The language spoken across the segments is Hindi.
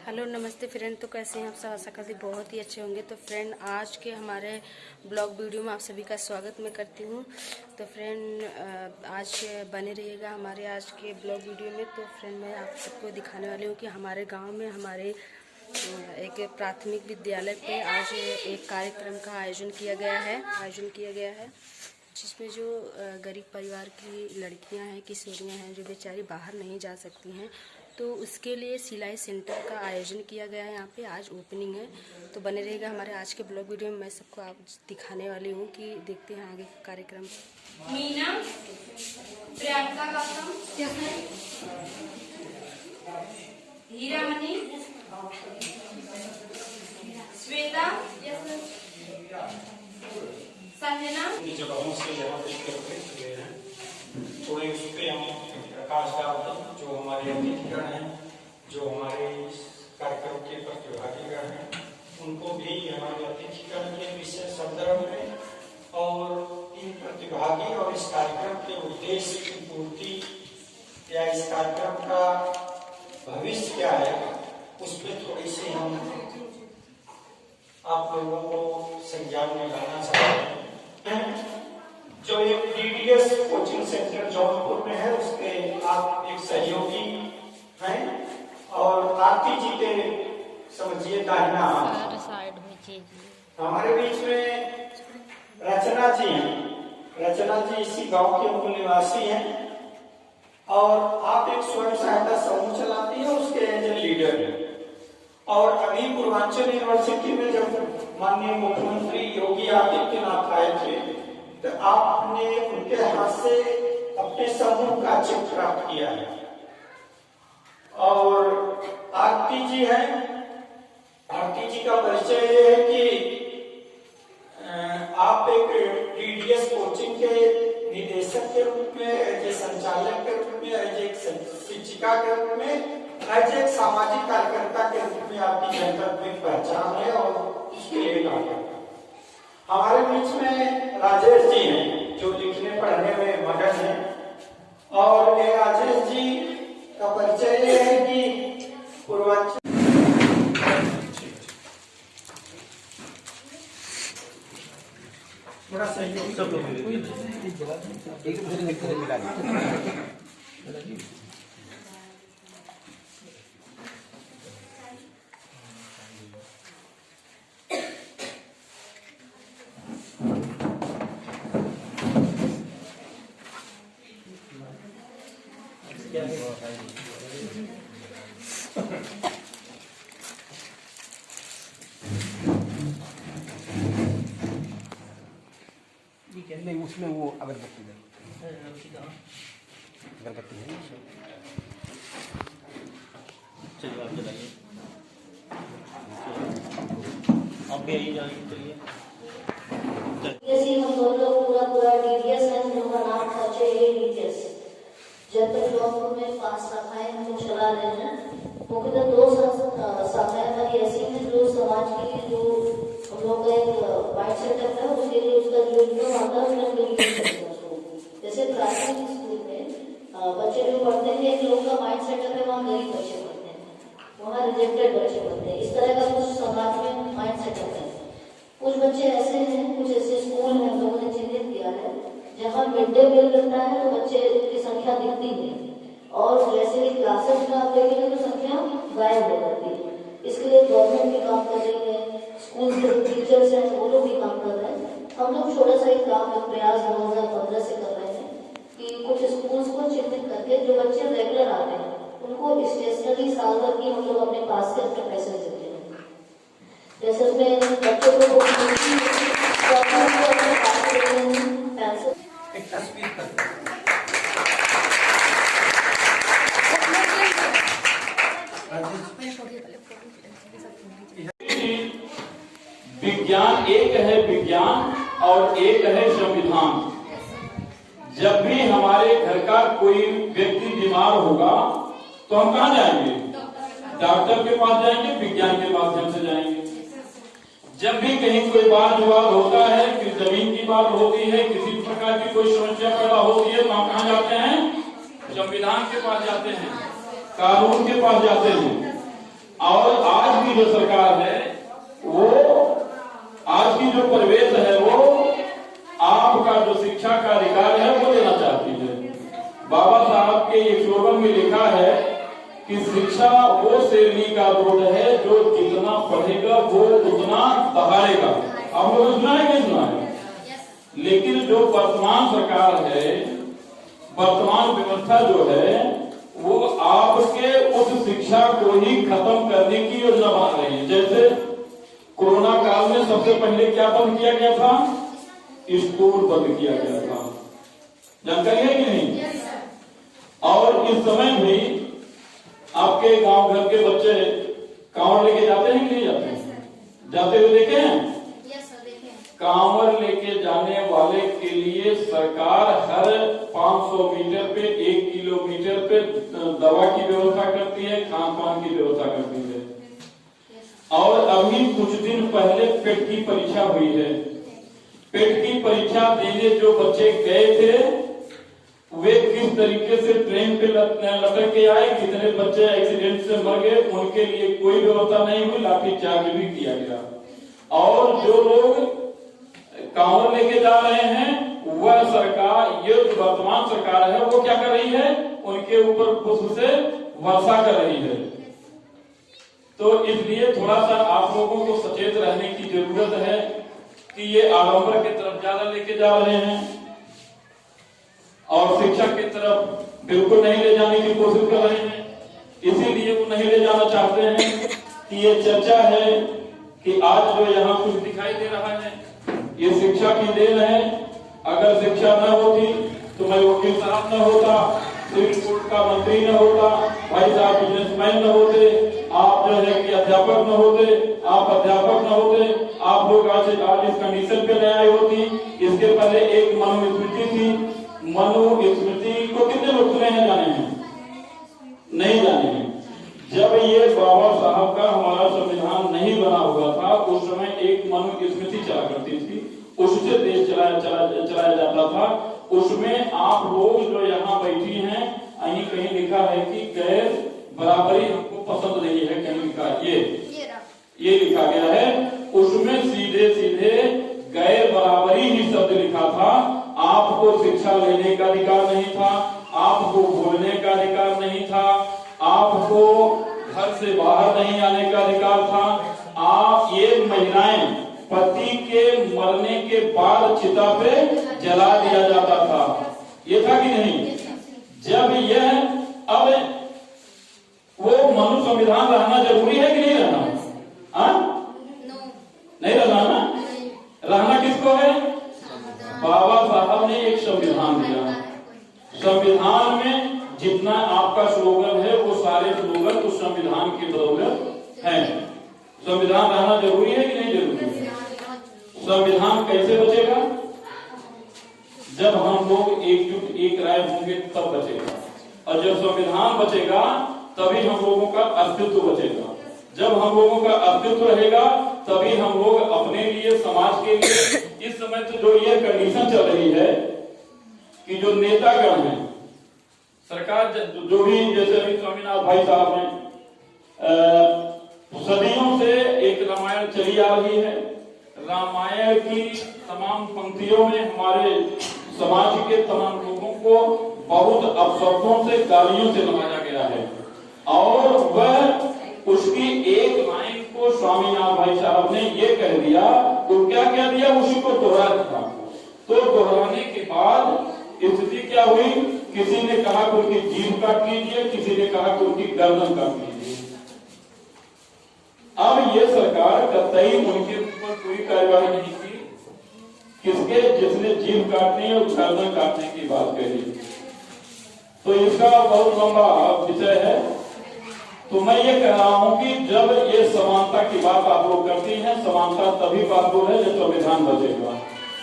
हेलो नमस्ते फ्रेंड। तो कैसे हैं आप सब? आशा करती बहुत ही अच्छे होंगे। तो फ्रेंड आज के हमारे ब्लॉग वीडियो में आप सभी का स्वागत मैं करती हूं। तो फ्रेंड आज बने रहिएगा हमारे आज के ब्लॉग वीडियो में। तो फ्रेंड मैं आप सबको दिखाने वाली हूं कि हमारे गांव में हमारे एक प्राथमिक विद्यालय पे आज एक कार्यक्रम का आयोजन किया गया है जिसमें जो गरीब परिवार की लड़कियां हैं, किशोरियां हैं जो बेचारी बाहर नहीं जा सकती हैं, तो उसके लिए सिलाई सेंटर का आयोजन किया गया है। यहाँ पे आज ओपनिंग है। तो बने रहेगा हमारे आज के ब्लॉग वीडियो में। मैं सबको आप दिखाने वाली हूँ कि देखते हैं आगे का कार्यक्रम। मीना, प्रियंका गौतम, हीरामणि, श्वेता, संजना, जगहों से यहाँ पे एकत्रित हुए हैं। थोड़े उस पर हम प्रकाश डालते हैं। जो हमारे अतिथिगण हैं, जो हमारे इस कार्यक्रम के प्रतिभागीगण हैं, उनको भी हमारे अतिथिगण के विषय संदर्भ में और इन प्रतिभागी और इस कार्यक्रम के उद्देश्य की पूर्ति या इस कार्यक्रम का भविष्य क्या है, उस पर थोड़ी सी हम आप लोगों को संज्ञान में लाना चाहते हैं। जो एक डीडीएस कोचिंग सेंटर जौनपुर में है, उसके आप एक सहयोगी हैं और आरती जी के समझिए दाहिना हमारे बीच में रचना जी हैं। रचना जी इसी गांव के मूल निवासी हैं और आप एक स्वयं सहायता समूह चलाती है, उसके एज लीडर हैं। और अभी पूर्वांचल यूनिवर्सिटी में जब माननीय मुख्यमंत्री योगी आदित्यनाथ आए थे, तो आपने उनके हाथ से अपने समूह का चेक प्राप्त किया है। और आरती जी है। आरती जी का परिचय ये है कि आप एक डीडीएस कोचिंग के निदेशक के रूप में, एज ए संचालक के रूप में, एज एक शिक्षिका के रूप में, एज एक सामाजिक कार्यकर्ता के रूप में आपकी जनपद में पहचान है और उसके लिए काम करता है। हमारे बीच में राजेश जी हैं जो लिखने पढ़ने में मगन हैं। और ये राजेश जी का परिचय ये है कि पूर्वांचल थोड़ा सहयोग सब लोग एक दूसरे से मिला नहीं, उसमें वो अगरबत्ती है। चलिए आप जलाइए। आप भी यही जाइए। चलिए हम दोनों लोग पूरा डीडीएस है, उनका नाम था डीडीएस। जब तक जौनपुर में 5 शाखाएं हम लोग चला रहे हैं, मुख्यतः 2 शाखाएं हमारी ऐसी हैं जो समाज के लिए, जो हम लोग का एक माइंड सेटअप है, उसके लिए उसका जो इनकम आता है उसमें जैसे प्राथमिक स्कूल में बच्चे जो पढ़ते हैं, एक लोग का माइंड सेटअप है, वहाँ गरीब बच्चे पढ़ते हैं, वहाँ रिजेक्टेड बच्चे पढ़ते हैं। इस तरह का कुछ समाज में माइंड सेटअप है। कुछ बच्चे ऐसे हैं, कुछ ऐसे स्कूल हैं हम लोगों ने चिन्हित किया है जहाँ मिड डे मील मिलता है तो बच्चे की संख्या दिखती नहीं, और जैसे ही क्लासेस में आप देखेंगे तो संख्या गायब हो जाती है। इसके लिए गवर्नमेंट भी काम कर रही है, स्कूल के टीचर्स हैं वो लोग भी काम कर रहे हैं। हम लोग छोटा सा एक काम, एक प्रयास 2015 से कर रहे हैं कि कुछ स्कूल्स को चिन्हित करके जो बच्चे रेगुलर आते हैं उनको स्टेशनरी साल भर की हम लोग अपने पास से अपने पैसे देते हैं। जैसे उसमें बच्चों को एक तस्वीर कर विज्ञान एक है विज्ञान और एक है संविधान। जब भी हमारे घर का कोई व्यक्ति बीमार होगा तो हम कहाँ जाएंगे? डॉक्टर के पास जाएंगे, विज्ञान के माध्यम से जाएंगे। जब भी कहीं कोई बात विवाद होता है, कि जमीन की बात होती है, किसी प्रकार की कोई समस्या पैदा होती है, तो हम कहाँ जाते हैं? संविधान के पास जाते हैं, कानून के पास जाते हैं। और आज की जो सरकार है वो आज की जो परिवेश है वो आपका जो शिक्षा का अधिकार है वो देना चाहती है। बाबा साहब के एक स्लोगन में लिखा है कि शिक्षा वो शेरनी का दूध है जो जितना पढ़ेगा वो उतना दहाड़ेगा। आप लोगों ने सुना है कि सुना है? लेकिन जो वर्तमान सरकार है, वर्तमान व्यवस्था जो है वो आपके उस शिक्षा को ही खत्म करने की योजना बना रही है। जैसे कोरोना काल में सबसे पहले क्या बंद किया गया था? स्कूल बंद किया गया था। जानकारी है कि नहीं? और इस समय भी आपके गांव घर के बच्चे कांवड़ लेके जाते हैं कि नहीं जाते हैं? जाते हुए देखे हैं? कांवड़ लेके जाने वाले के लिए सरकार हर 500 मीटर पे 1 किलोमीटर पे दवा की व्यवस्था करती है, खान पान की व्यवस्था करती है। और अभी कुछ दिन पहले पेट की परीक्षा हुई है। पेट की परीक्षा देने जो बच्चे गए थे वे किस तरीके से ट्रेन पे लटक के आए, कितने बच्चे एक्सीडेंट से मर गए, उनके लिए कोई व्यवस्था नहीं हुई, लाठीचार्ज भी किया गया। और जो लोग कांवड़ लेके जा रहे हैं वह सरकार, ये जो वर्तमान सरकार है वो क्या कर रही है? उनके ऊपर पुष्प से वर्षा कर रही है। तो इसलिए थोड़ा सा आप लोगों को सचेत रहने की जरूरत है कि ये आडंबर की तरफ ज्यादा लेके जा रहे हैं और शिक्षा की तरफ बिल्कुल नहीं ले जाने की कोशिश कर रहे हैं। इसीलिए वो नहीं ले जाना चाहते हैं कि ये चर्चा है कि आज जो यहाँ कुछ दिखाई दे रहा है ये शिक्षा की देन है। अगर शिक्षा न होती तो मैं वकील साहब न होता, सिविल कोर्ट का मंत्री न होता, भाई साहब बिजनेसमैन न होते, आप जो है कि अध्यापक न होते, आप अध्यापक न होते, आप लोग आज इस कंडीशन पे न आए होती। इसके पहले एक मनुस्मृति थी। मनुस्मृति को कितने लोग सुने हैं, जाने हैं? नहीं जाने हैं। जब ये बाबा साहब का हमारा संविधान नहीं बना हुआ था उस समय एक मनुस्मृति चला करती थी, उससे देश चलाया जाता था। उसमें आप लोग जो यहाँ बैठी हैं कहीं लिखा है कि गैर बराबरी हमको पसंद नहीं है, कहीं लिखा ये लिखा गया है। उसमें सीधे सीधे गैर बराबरी ही शब्द लिखा था। आपको शिक्षा लेने का अधिकार नहीं था, आपको बोलने का अधिकार नहीं था, आपको घर से बाहर नहीं आने का अधिकार था। आप ये महिलाएं पति के मरने के बाद चिता पे जला दिया जाता था। ये था कि नहीं? जब यह अब वो मनु संविधान रहना जरूरी है कि नहीं रहना? नहीं रहना ना? रहना किसको है? बाबा साहब ने एक संविधान दिया। संविधान में जितना आपका स्लोगन है वो सारे स्लोगन उस संविधान की बदौलत है। संविधान रहना जरूरी है कि नहीं जरूरी है? संविधान कैसे बचेगा? जब हम लोग एकजुट एक राय होंगे तब बचेगा। और जब संविधान बचेगा तभी हम लोगों का अस्तित्व बचेगा। जब हम लोगों का अस्तित्व रहेगा तभी हम लोग अपने लिए, समाज के लिए। इस समय तो जो ये कंडीशन चल रही है कि जो नेतागण हैं, सरकार जो भी, जैसे अभी स्वामीनाथ भाई साहब ने सदियों से एक रामायण चली आ रही है। रामायण की तमाम पंक्तियों में हमारे समाज के तमाम लोगों को बहुत अपशब्दों से, गालियों से नवाजा गया है। और वह उसकी एक लाइन को स्वामीनाथ भाई साहब ने ये कह दिया, तो क्या कह दिया? उसी को दोहरा दिया। तो दोहराने के बाद स्थिति क्या हुई? किसी ने कहा कि उनकी जीभ काट लीजिए, किसी ने कहा कि उनकी गर्दन काट लीजिए। अब ये सरकार कतई उनके ऊपर कोई कार्रवाई नहीं की। किसके? जिसने जीभ काटने और गर्दन काटने की बात कही। तो इसका बहुत लंबा विषय है। तो मैं ये कह रहा हूं कि जब ये समानता की बात आप लोग करती हैं, समानता तभी पॉसिबल है जब संविधान बचेगा।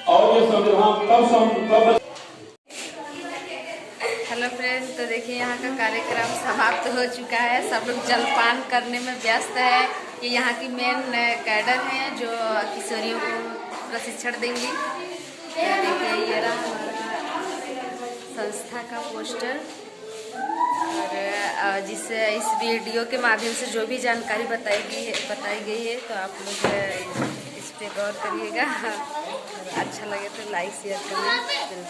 और ये संविधान तब हेलो फ्रेंड्स, तो देखिए यहाँ का कार्यक्रम समाप्त हो चुका है। सब लोग जलपान करने में व्यस्त है। ये यहाँ की मेन कैडर हैं जो किशोरियों को प्रशिक्षण देंगी। देखिए ये रहा हमारा संस्था का पोस्टर। और जिस इस वीडियो के माध्यम से जो भी जानकारी बताई गई है तो आप लोग इस पे गौर करिएगा। और अच्छा लगे तो लाइक शेयर करें।